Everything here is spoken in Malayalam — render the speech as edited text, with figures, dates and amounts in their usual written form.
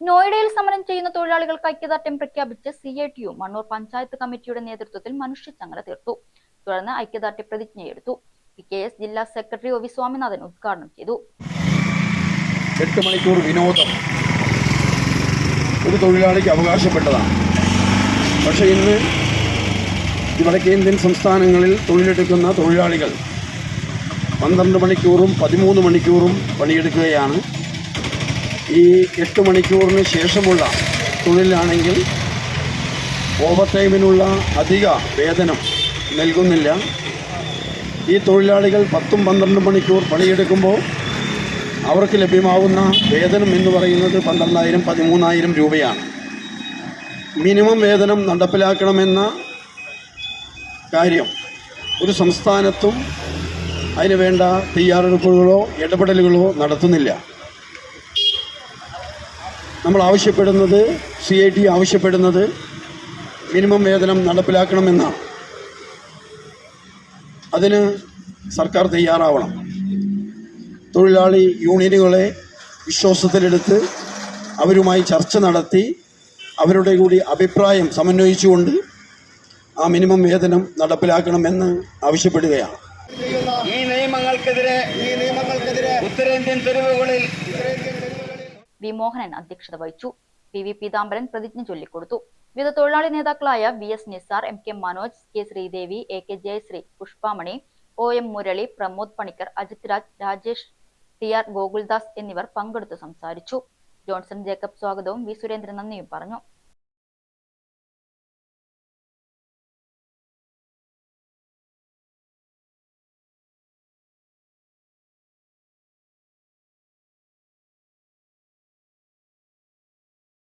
നോയിഡയിൽ സമരം ചെയ്യുന്ന തൊഴിലാളികൾക്ക് ഐക്യദാർഢ്യം പ്രഖ്യാപിച്ച് CITU മണ്ണൂർ പഞ്ചായത്ത് കമ്മിറ്റിയുടെ നേതൃത്വത്തിൽ മനുഷ്യച്ചങ്ങല തീർത്തു. തുടർന്ന് ഐക്യദാർഢ്യ പ്രതിജ്ഞയെടുത്തു. PKS ജില്ലാ സെക്രട്ടറി ഒ.വി. സ്വാമിനാഥൻ ഉദ്ഘാടനം ചെയ്തു. 8 മണിക്കൂർ വിനോദം ഒരു തൊഴിലാളിക്ക് അവകാശപ്പെട്ടതാണ്. പക്ഷേ ഇന്ന് വടക്കേന്ത്യൻ സംസ്ഥാനങ്ങളിൽ തൊഴിലെടുക്കുന്ന തൊഴിലാളികൾ 12 മണിക്കൂറും 13 മണിക്കൂറും പണിയെടുക്കുകയാണ്. ഈ 8 മണിക്കൂറിന് ശേഷമുള്ള തൊഴിലാണെങ്കിൽ ഓവർ ടൈമിനുള്ള അധിക വേതനം നൽകുന്നില്ല. ഈ തൊഴിലാളികൾ 10-12 മണിക്കൂർ പണിയെടുക്കുമ്പോൾ അവർക്ക് ലഭ്യമാകുന്ന വേതനം എന്ന് പറയുന്നത് 12,000-13,000 രൂപയാണ്. മിനിമം വേതനം നടപ്പിലാക്കണമെന്ന കാര്യം ഒരു സംസ്ഥാനത്തും അതിന് വേണ്ട തയ്യാറെടുപ്പുകളോ ഇടപെടലുകളോ നടത്തുന്നില്ല. നമ്മൾ ആവശ്യപ്പെടുന്നത്, CIT ആവശ്യപ്പെടുന്നത് മിനിമം വേതനം നടപ്പിലാക്കണമെന്നാണ്. അതിന് സർക്കാർ തയ്യാറാവണം. തൊഴിലാളി യൂണിയനുകളെ വിശ്വാസത്തിലെടുത്ത് അവരുമായി ചർച്ച നടത്തി അവരുടെ കൂടി അഭിപ്രായം സമന്വയിച്ചുകൊണ്ട് ആ മിനിമം വേതനം നടപ്പിലാക്കണമെന്ന് ആവശ്യപ്പെടുകയാണ്. ഈ നിയമങ്ങൾക്കെതിരെ ഉത്തരേന്ത്യൻ തെരുവുകളിൽ വി. മോഹനൻ അധ്യക്ഷത വഹിച്ചു. PV പീതാംബരൻ പ്രതിജ്ഞ ചൊല്ലിക്കൊടുത്തു. വിവിധ തൊഴിലാളി നേതാക്കളായ VS Nisar, MK Manoj, K Sridevi, AK Jayashree, പുഷ്പാമണി, OM Murali, Pramod Panicker, Ajith Raj, Rajesh, TR Gokuldas എന്നിവർ പങ്കെടുത്തു സംസാരിച്ചു. ജോൺസൺ ജേക്കബ് സ്വാഗതവും V. സുരേന്ദ്രൻ നന്ദിയും പറഞ്ഞു.